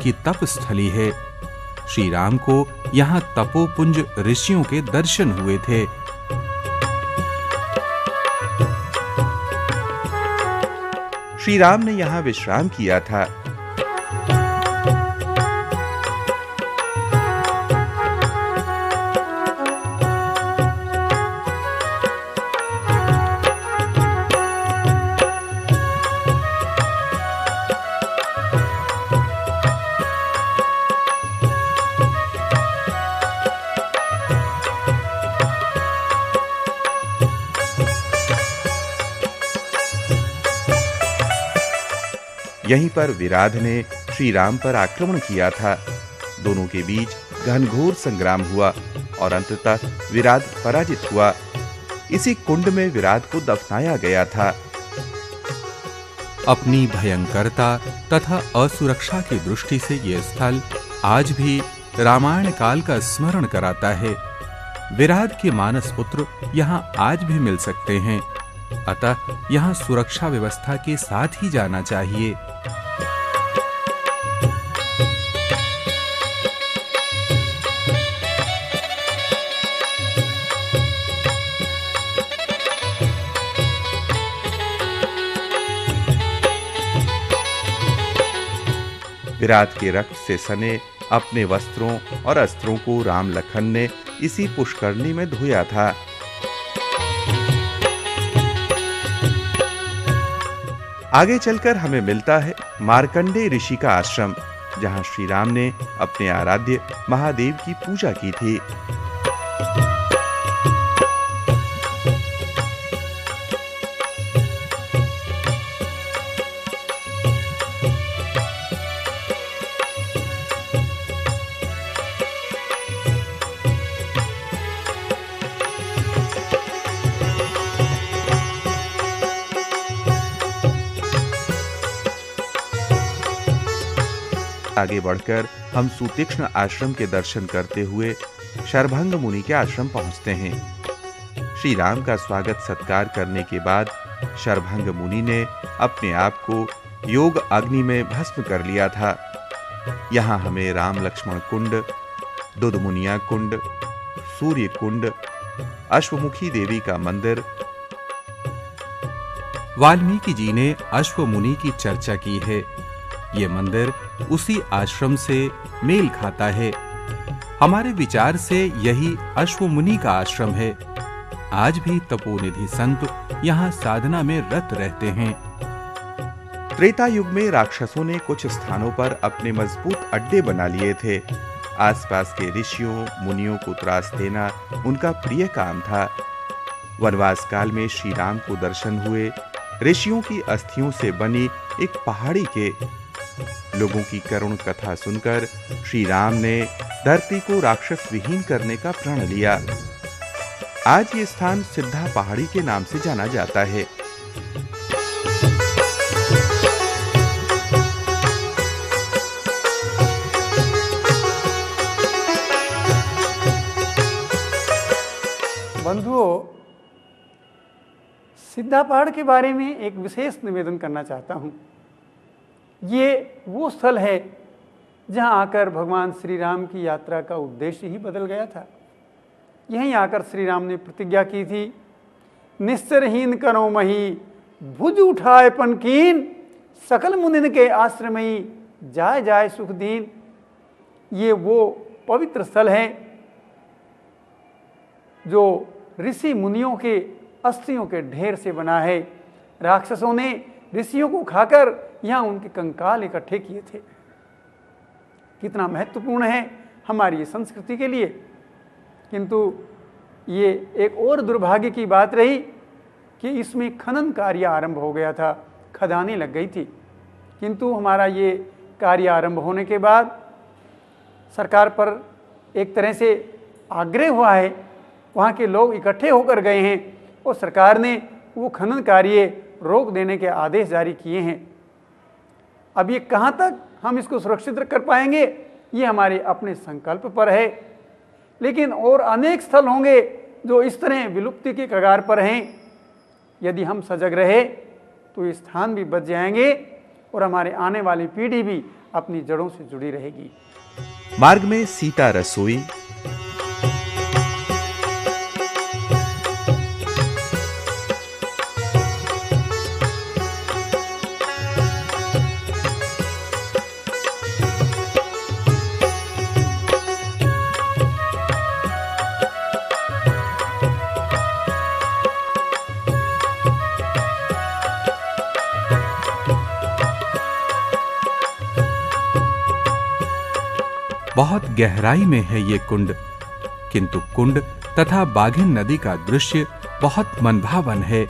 की तपस्थली है। श्री राम को यहाँ तपोपुंज ऋषियों के दर्शन हुए थे। श्री राम ने यहाँ विश्राम किया था। यहीं पर विराध ने श्री राम पर आक्रमण किया था। दोनों के बीच घनघोर संग्राम हुआ और अंततः विराध पराजित हुआ। इसी कुंड में विराध को दफनाया गया था। अपनी भयंकरता तथा असुरक्षा की दृष्टि से यह स्थल आज भी रामायण काल का स्मरण कराता है। विराध के मानस पुत्र यहाँ आज भी मिल सकते हैं, अतः यहाँ सुरक्षा व्यवस्था के साथ ही जाना चाहिए। विराट के रक्त से सने अपने वस्त्रों और अस्त्रों को राम लखन ने इसी पुष्करणी में धोया था। आगे चलकर हमें मिलता है मार्कंडेय ऋषि का आश्रम, जहां श्री राम ने अपने आराध्य महादेव की पूजा की थी। आगे बढ़कर हम सुतीक्ष्ण आश्रम के दर्शन करते हुए शरभंग मुनि के आश्रम पहुंचते हैं। श्री राम का स्वागत सत्कार करने के बाद शरभंग मुनि ने अपने आप को योग अग्नि में भस्म कर लिया था। यहाँ हमें राम लक्ष्मण कुंड, दुदमुनिया कुंड, सूर्य कुंड, अश्वमुखी देवी का मंदिर। वाल्मीकि जी ने अश्वमुनि की चर्चा की है। ये मंदिर उसी आश्रम से मेल खाता है। हमारे विचार से यही अश्वमुनि का आश्रम है। आज भी तपोनिधि संत यहाँ साधना में रत रहते हैं। त्रेता युग में राक्षसों ने कुछ स्थानों पर अपने मजबूत अड्डे बना लिए थे। आसपास के ऋषियों मुनियों को त्रास देना उनका प्रिय काम था। वनवास काल में श्री राम को दर्शन हुए ऋषियों की अस्थियों से बनी एक पहाड़ी के लोगों की करुण कथा सुनकर श्री राम ने धरती को राक्षस विहीन करने का प्रण लिया। आज ये स्थान सिद्धा पहाड़ी के नाम से जाना जाता है। बंधुओं, सिद्धा पहाड़ के बारे में एक विशेष निवेदन करना चाहता हूं। ये वो स्थल है जहां आकर भगवान श्री राम की यात्रा का उद्देश्य ही बदल गया था। यहीं आकर श्री राम ने प्रतिज्ञा की थी, निस्सरहीन करो मही, भुज उठाए पनकीन, सकल मुनिन के आश्रमई, जाय जाय सुख दीन। ये वो पवित्र स्थल है जो ऋषि मुनियों के अस्थियों के ढेर से बना है। राक्षसों ने ऋषियों को खाकर यहाँ उनके कंकाल इकट्ठे किए थे। कितना महत्वपूर्ण है हमारी ये संस्कृति के लिए। किंतु ये एक और दुर्भाग्य की बात रही कि इसमें खनन कार्य आरंभ हो गया था, खदानें लग गई थी। किंतु हमारा ये कार्य आरंभ होने के बाद सरकार पर एक तरह से आग्रह हुआ है, वहाँ के लोग इकट्ठे होकर गए हैं और सरकार ने वो खनन कार्य रोक देने के आदेश जारी किए हैं। अब ये कहाँ तक हम इसको सुरक्षित कर पाएंगे, ये हमारे अपने संकल्प पर है। लेकिन और अनेक स्थल होंगे जो इस तरह विलुप्ति के कगार पर हैं। यदि हम सजग रहे तो ये स्थान भी बच जाएंगे और हमारे आने वाली पीढ़ी भी अपनी जड़ों से जुड़ी रहेगी। मार्ग में सीता रसोई, बहुत गहराई में है ये कुंड, किंतु कुंड तथा बाघिन नदी का दृश्य बहुत मनभावन है।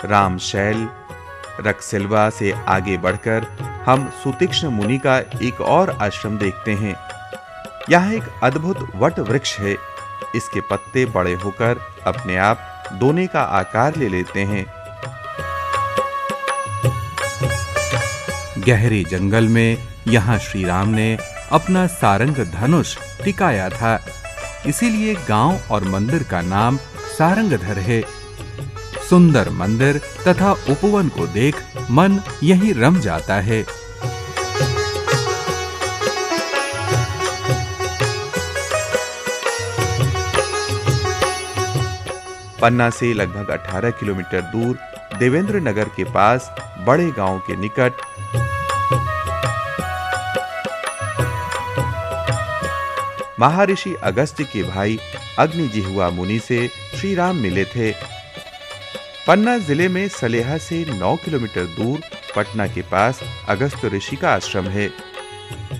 रामशैल रक्सिलवा से आगे बढ़कर हम सुतीक्ष्ण मुनि का एक और आश्रम देखते हैं। यहाँ एक अद्भुत वट वृक्ष है। इसके पत्ते बड़े होकर अपने आप दोने का आकार ले लेते हैं। गहरे जंगल में यहाँ श्री राम ने अपना सारंग धनुष टिकाया था, इसीलिए गांव और मंदिर का नाम सारंगधर है। सुंदर मंदिर तथा उपवन को देख मन यहीं रम जाता है। पन्ना से लगभग 18 किलोमीटर दूर देवेंद्र नगर के पास बड़े गांव के निकट महर्षि अगस्त्य के भाई अग्निजिह्वा मुनि से श्री राम मिले थे। पन्ना जिले में सलेहा से 9 किलोमीटर दूर पटना के पास अगस्त्य ऋषि का आश्रम है,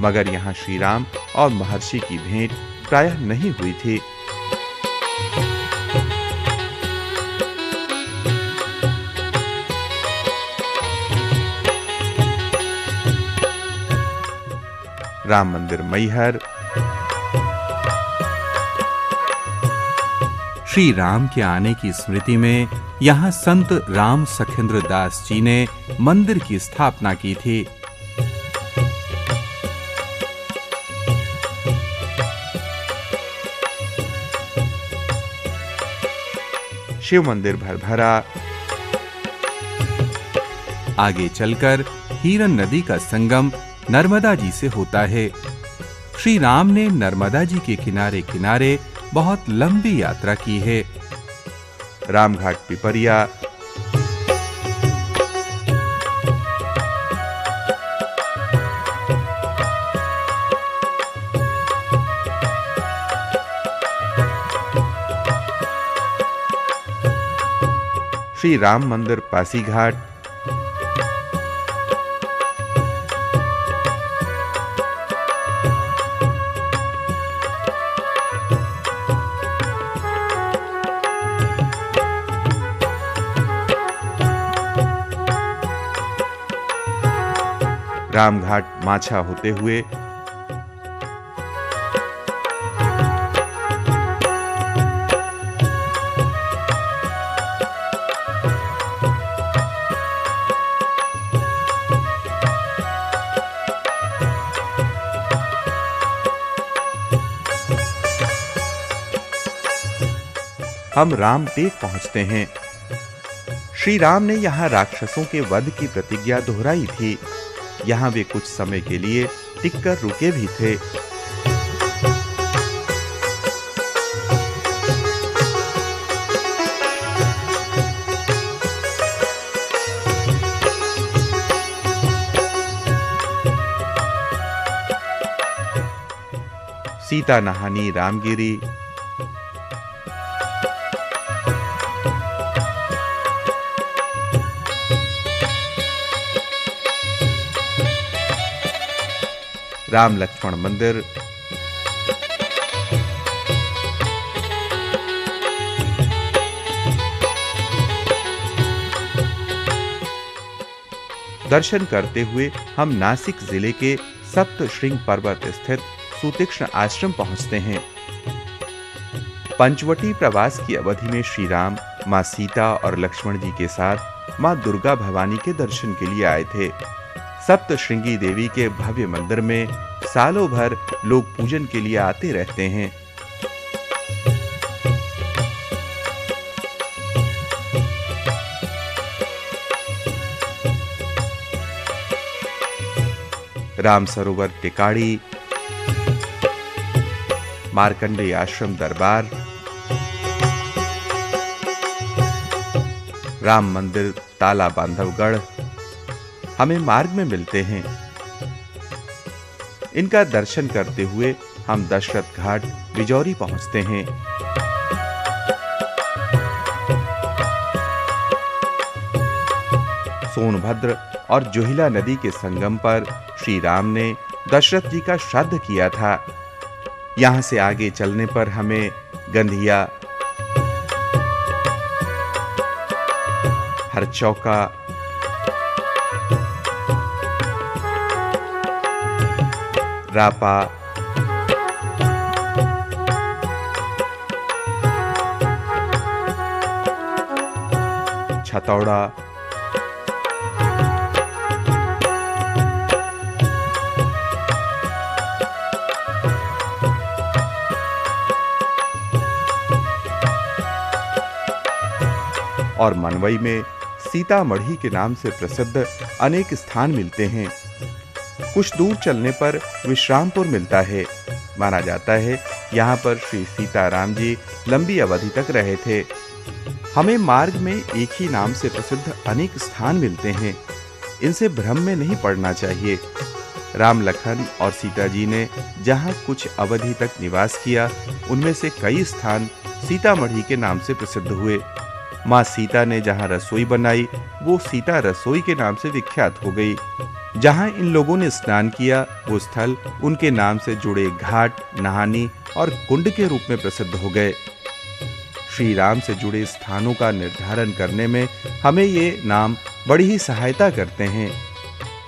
मगर यहाँ श्री राम और महर्षि की भेंट प्रायः नहीं हुई थी। राम मंदिर मैहर। श्री राम के आने की स्मृति में यहाँ संत राम सखेंद्र दास जी ने मंदिर की स्थापना की थी। शिव मंदिर भरभरा। आगे चलकर हीरन नदी का संगम नर्मदा जी से होता है। श्री राम ने नर्मदा जी के किनारे किनारे बहुत लंबी यात्रा की है। रामघाट पिपरिया, श्री राम मंदिर पासीघाट, रामघाट माछा होते हुए हम रामटेक पहुंचते हैं। श्री राम ने यहाँ राक्षसों के वध की प्रतिज्ञा दोहराई थी। यहाँ वे कुछ समय के लिए टिककर रुके भी थे। सीता नहानी रामगिरी, राम लक्ष्मण मंदिर, दर्शन करते हुए हम नासिक जिले के सप्तशृंग पर्वत स्थित सुतीक्ष्ण आश्रम पहुंचते हैं। पंचवटी प्रवास की अवधि में श्री राम मां सीता और लक्ष्मण जी के साथ मां दुर्गा भवानी के दर्शन के लिए आए थे। सप्तशृंगी देवी के भव्य मंदिर में सालों भर लोग पूजन के लिए आते रहते हैं। राम सरोवर टिकाड़ी, मार्कंडेय आश्रम दरबार, राम मंदिर ताला बांधवगढ़ हमें मार्ग में मिलते हैं। इनका दर्शन करते हुए हम दशरथ घाट बिजौरी पहुंचते हैं। सोनभद्र और जोहिला नदी के संगम पर श्री राम ने दशरथ जी का श्राद्ध किया था। यहां से आगे चलने पर हमें गंधिया, हरचौका, रापा, छतौड़ा, और मनवई में सीतामढ़ी के नाम से प्रसिद्ध अनेक स्थान मिलते हैं। कुछ दूर चलने पर विश्रामपुर मिलता है। माना जाता है यहाँ पर श्री सीताराम जी लंबी अवधि तक रहे थे। हमें मार्ग में एक ही नाम से प्रसिद्ध अनेक स्थान मिलते हैं। इनसे भ्रम में नहीं पड़ना चाहिए। राम, लखन और सीता जी ने जहाँ कुछ अवधि तक निवास किया, उनमें से कई स्थान सीतामढ़ी के नाम से प्रसिद्ध हुए। माँ सीता ने जहाँ रसोई बनाई, वो सीता रसोई के नाम से विख्यात हो गई। जहाँ इन लोगों ने स्नान किया, वो स्थल उनके नाम से जुड़े घाट, नहानी और कुंड के रूप में प्रसिद्ध हो गए। श्री राम से जुड़े स्थानों का निर्धारण करने में हमें ये नाम बड़ी ही सहायता करते हैं।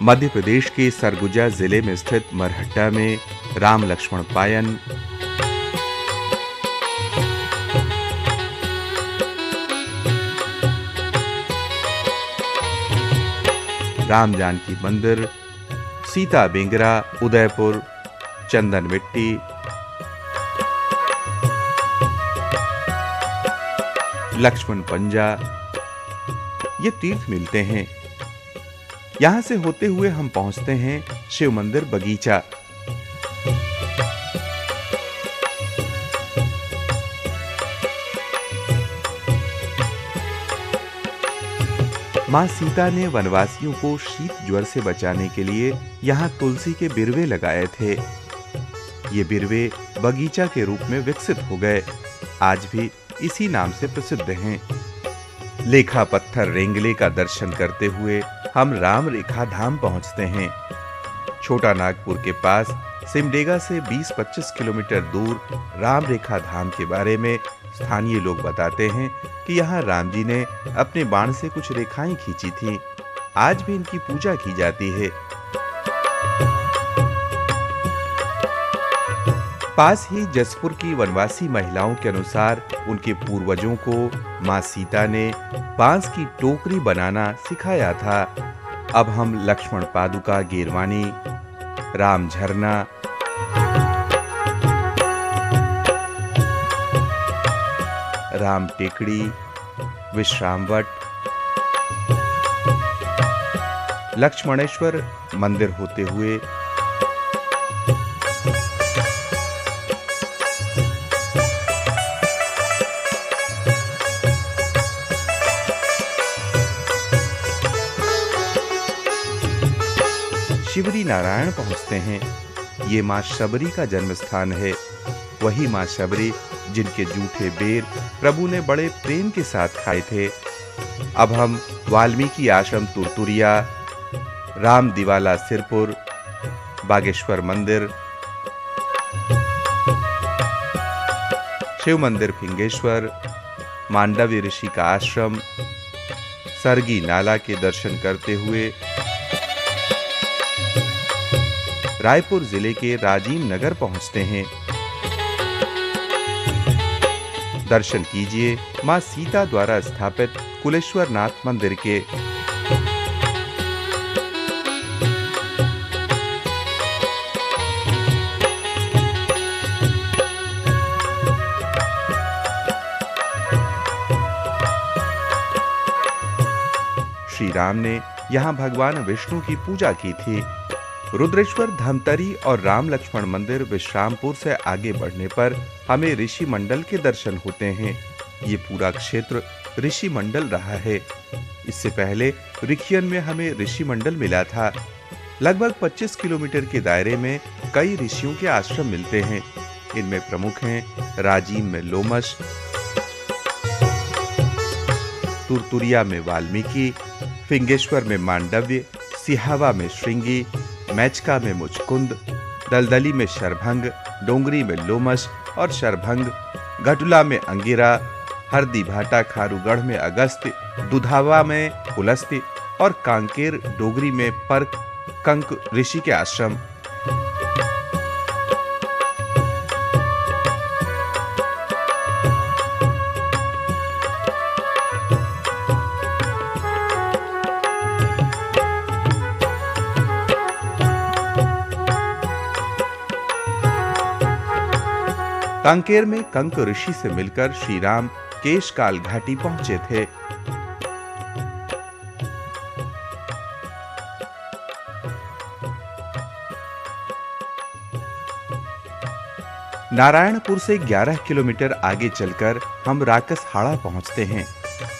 मध्य प्रदेश के सरगुजा जिले में स्थित मरहट्टा में राम लक्ष्मण पायन, राम जानकी मंदिर, सीता बेंगरा, उदयपुर, चंदन मिट्टी, लक्ष्मण पंजा ये तीर्थ मिलते हैं। यहां से होते हुए हम पहुंचते हैं शिव मंदिर बगीचा। मां सीता ने वनवासियों को शीत ज्वर से बचाने के लिए यहाँ तुलसी के बिरवे लगाए थे। ये बिरवे बगीचा के रूप में विकसित हो गए। आज भी इसी नाम से प्रसिद्ध हैं। लेखा पत्थर रेंगले का दर्शन करते हुए हम राम रेखा धाम पहुंचते हैं। छोटा नागपुर के पास सिमडेगा से 20-25 किलोमीटर दूर राम रेखा धाम के बारे में स्थानीय लोग बताते हैं कि यहाँ राम जी ने अपने बाण से कुछ रेखाएं खींची थीं। आज भी इनकी पूजा की जाती है। पास ही जसपुर की वनवासी महिलाओं के अनुसार उनके पूर्वजों को मां सीता ने बांस की टोकरी बनाना सिखाया था। अब हम लक्ष्मण पादुका गिरवानी, राम झरना, राम टेकड़ी, विश्रामवट, लक्ष्मणेश्वर मंदिर होते हुए शिवरी नारायण पहुंचते हैं। ये मां शबरी का जन्म स्थान है। वही मां शबरी जिनके जूठे बेर प्रभु ने बड़े प्रेम के साथ खाए थे। अब हम वाल्मीकि आश्रम तुरतुरिया, राम दिवाला सिरपुर, बागेश्वर मंदिर, शिव मंदिर फिंगेश्वर, मांडवी ऋषि का आश्रम, सरगी नाला के दर्शन करते हुए रायपुर जिले के राजीव नगर पहुंचते हैं। दर्शन कीजिए मां सीता द्वारा स्थापित कुलेश्वर नाथ मंदिर के। श्री राम ने यहाँ भगवान विष्णु की पूजा की थी। रुद्रेश्वर, धमतरी और राम लक्ष्मण मंदिर विश्रामपुर से आगे बढ़ने पर हमें ऋषि मंडल के दर्शन होते हैं। ये पूरा क्षेत्र ऋषि मंडल रहा है। इससे पहले रिखियन में हमें ऋषि मंडल मिला था। लगभग 25 किलोमीटर के दायरे में कई ऋषियों के आश्रम मिलते हैं। इनमें प्रमुख हैं राजीव में लोमश, तुरतुरिया में वाल्मीकि, फिंगेश्वर में मांडव्य, सिहावा में श्रृंगी, मैचका में मुचकुंद, दलदली में शरभंग, डोंगरी में लोमश और शरभंग, घटुला में अंगिरा, हरदी भाटा खारूगढ़ में अगस्त्य, दुधावा में पुलस्त्य और कांकेर डोगरी में पर्क कंक ऋषि के आश्रम। कांकेर में कंक ऋषि से मिलकर श्री राम केशकाल घाटी पहुंचे थे। नारायणपुर से 11 किलोमीटर आगे चलकर हम राकस हाड़ा पहुंचते हैं।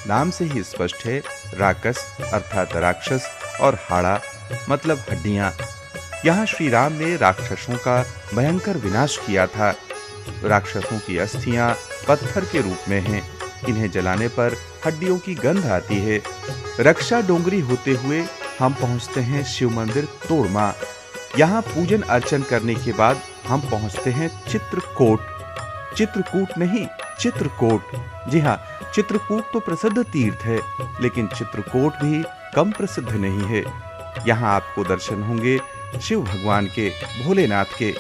नाम से ही स्पष्ट है, राकस अर्थात राक्षस और हाड़ा मतलब हड्डियां। यहाँ श्री राम ने राक्षसों का भयंकर विनाश किया था। राक्षसों की अस्थियां पत्थर के रूप में हैं। इन्हें जलाने पर हड्डियों की गंध आती है। रक्षा डोंगरी होते हुए हम पहुंचते हैं शिव मंदिर तोड़मा। यहाँ पूजन अर्चन करने के बाद हम पहुंचते हैं चित्रकूट। चित्रकूट नहीं, चित्रकूट। जी हाँ, चित्रकूट तो प्रसिद्ध तीर्थ है, लेकिन चित्रकूट भी कम प्रसिद्ध नहीं है। यहाँ आपको दर्शन होंगे शिव भगवान के, भोलेनाथ के।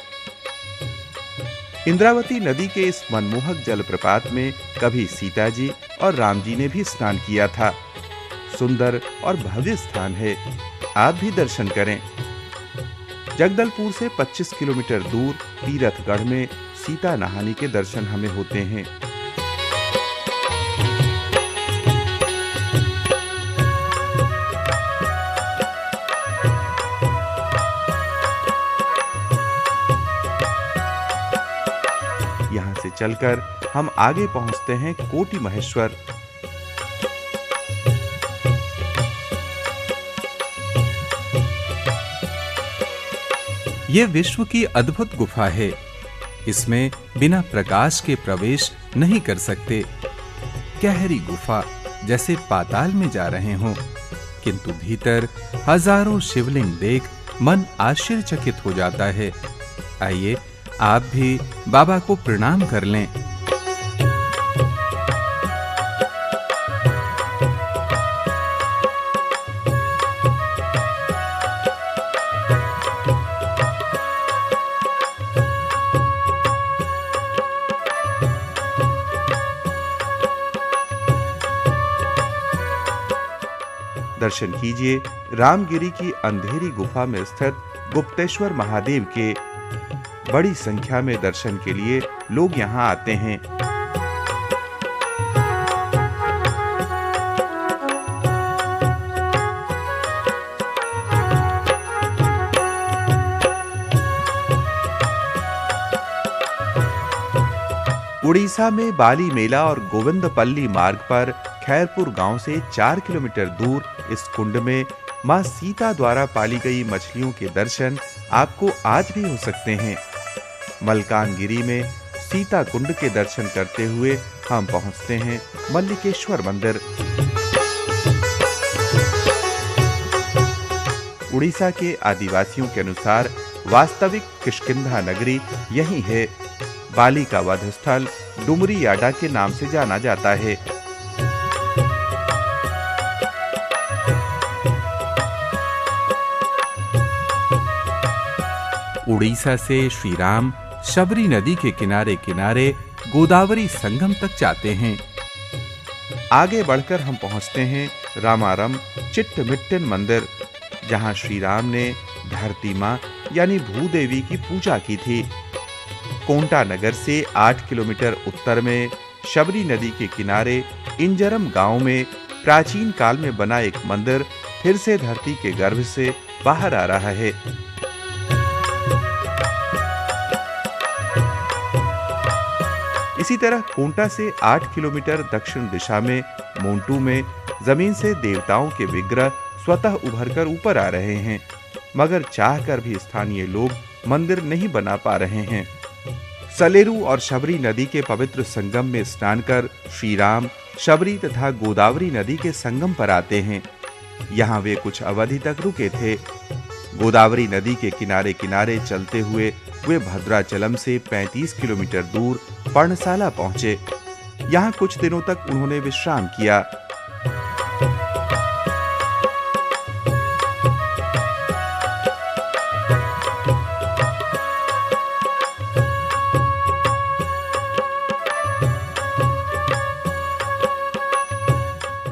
इंद्रावती नदी के इस मनमोहक जलप्रपात में कभी सीता जी और राम जी ने भी स्नान किया था। सुंदर और भव्य स्थान है, आप भी दर्शन करें। जगदलपुर से 25 किलोमीटर दूर तीरथगढ़ में सीता नहानी के दर्शन हमें होते हैं। यहाँ से चलकर हम आगे पहुंचते हैं कोटि महेश्वर। ये विश्व की अद्भुत गुफा है। इसमें बिना प्रकाश के प्रवेश नहीं कर सकते। गहरी गुफा, जैसे पाताल में जा रहे हों, किंतु भीतर हजारों शिवलिंग देख मन आश्चर्यचकित हो जाता है। आइए आप भी बाबा को प्रणाम कर लें। दर्शन कीजिए रामगिरी की अंधेरी गुफा में स्थित गुप्तेश्वर महादेव के। बड़ी संख्या में दर्शन के लिए लोग यहाँ आते हैं। उड़ीसा में बाली मेला और गोविंदपल्ली मार्ग पर खैरपुर गांव से 4 किलोमीटर दूर इस कुंड में मां सीता द्वारा पाली गई मछलियों के दर्शन आपको आज भी हो सकते हैं। मलकानगिरी में सीता कुंड के दर्शन करते हुए हम पहुंचते हैं मल्लिकेश्वर मंदिर। उड़ीसा के आदिवासियों के अनुसार वास्तविक किष्किंधा नगरी यही है। बाली का वध स्थल डुमरी याडा के नाम से जाना जाता है। उड़ीसा से श्री राम शबरी नदी के किनारे किनारे गोदावरी संगम तक जाते हैं। आगे बढ़कर हम पहुंचते हैं रामारम चिट्टमिट्टन मंदिर, जहां श्री राम ने धरती मां यानी भूदेवी की पूजा की थी। कोंटा नगर से 8 किलोमीटर उत्तर में शबरी नदी के किनारे इंजरम गांव में प्राचीन काल में बना एक मंदिर फिर से धरती के गर्भ से बाहर आ रहा है। इसी तरह कोंटा से 8 किलोमीटर दक्षिण दिशा में मोंटू में जमीन से देवताओं के विग्रह स्वतः उभरकर ऊपर आ रहे हैं, मगर चाहकर भी स्थानीय लोग मंदिर नहीं बना पा रहे हैं। सलेरू और शबरी नदी के पवित्र संगम में स्नान कर श्री राम शबरी तथा गोदावरी नदी के संगम पर आते हैं। यहाँ वे कुछ अवधि तक रुके थे। गोदावरी नदी के किनारे किनारे चलते हुए वे भद्राचलम से 35 किलोमीटर दूर पर्णशाला पहुंचे। यहाँ कुछ दिनों तक उन्होंने विश्राम किया।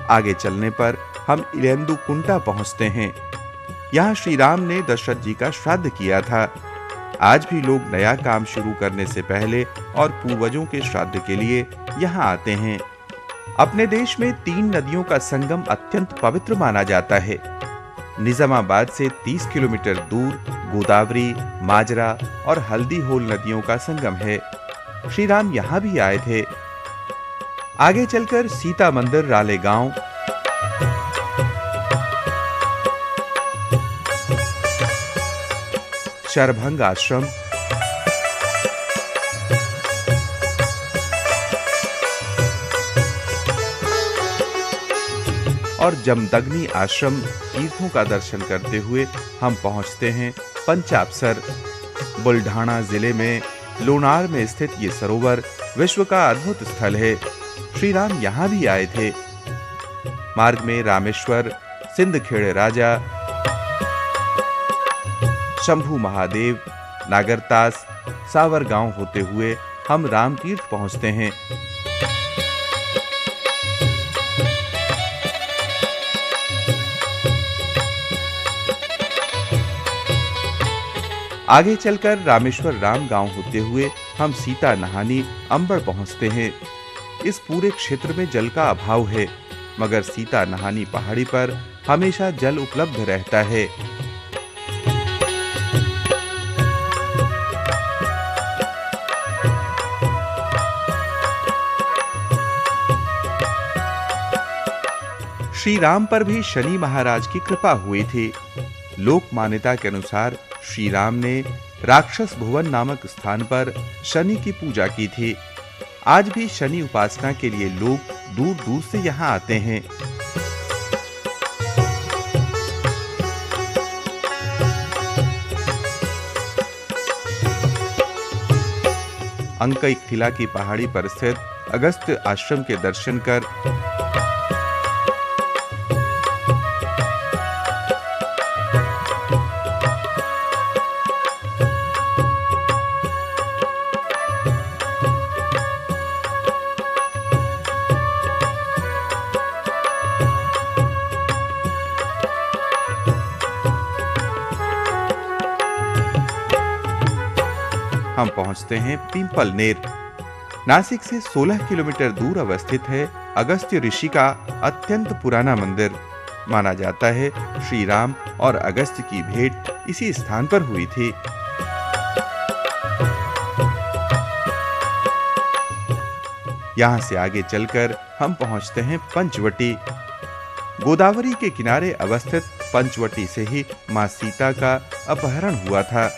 आगे चलने पर हम इलेंदु कुंटा पहुंचते हैं। यहाँ श्री राम ने दशरथ जी का श्राद्ध किया था। आज भी लोग नया काम शुरू करने से पहले और पूर्वजों के श्राद्ध के लिए यहाँ आते हैं। अपने देश में 3 नदियों का संगम अत्यंत पवित्र माना जाता है। निजामाबाद से 30 किलोमीटर दूर गोदावरी, माजरा और हल्दी होल नदियों का संगम है। श्री राम यहाँ भी आए थे। आगे चलकर सीता मंदिर रालेगांव, शरभंग आश्रम, और जमदग्नि आश्रम तीर्थों का दर्शन करते हुए हम पहुंचते हैं पंचापसर। बुल्ढाना जिले में लोनार में स्थित ये सरोवर विश्व का अद्भुत स्थल है। श्री राम यहाँ भी आए थे। मार्ग में रामेश्वर, सिंदखेड़े राजा, शंभू महादेव, नागरतास, सावरगांव होते हुए हम रामतीर्थ पहुंचते हैं। आगे चलकर रामेश्वर राम गांव होते हुए हम सीता नहानी अंबड़ पहुंचते हैं। इस पूरे क्षेत्र में जल का अभाव है, मगर सीता नहानी पहाड़ी पर हमेशा जल उपलब्ध रहता है। श्री राम पर भी शनि महाराज की कृपा हुई थी। लोक मान्यता के अनुसार श्री राम ने राक्षस भुवन नामक स्थान पर शनि की पूजा की थी। आज भी शनि उपासना के लिए लोग दूर दूर से यहाँ आते हैं। अंकईथिला की पहाड़ी पर स्थित अगस्त्य आश्रम के दर्शन कर हम पहुंचते हैं पिंपलनेर। नासिक से 16 किलोमीटर दूर अवस्थित है अगस्त्य ऋषि का अत्यंत पुराना मंदिर। माना जाता है श्री राम और अगस्त्य की भेंट इसी स्थान पर हुई थी। यहां से आगे चलकर हम पहुंचते हैं पंचवटी। गोदावरी के किनारे अवस्थित पंचवटी से ही मां सीता का अपहरण हुआ था।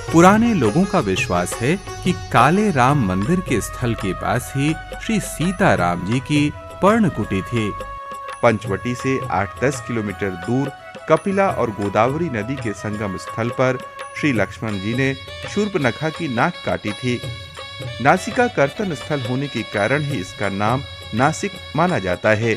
पुराने लोगों का विश्वास है कि काले राम मंदिर के स्थल के पास ही श्री सीताराम जी की पर्णकुटी थी। पंचवटी से 8-10 किलोमीटर दूर कपिला और गोदावरी नदी के संगम स्थल पर श्री लक्ष्मण जी ने शूर्पनखा की नाक काटी थी। नासिका कर्तन स्थल होने के कारण ही इसका नाम नासिक माना जाता है।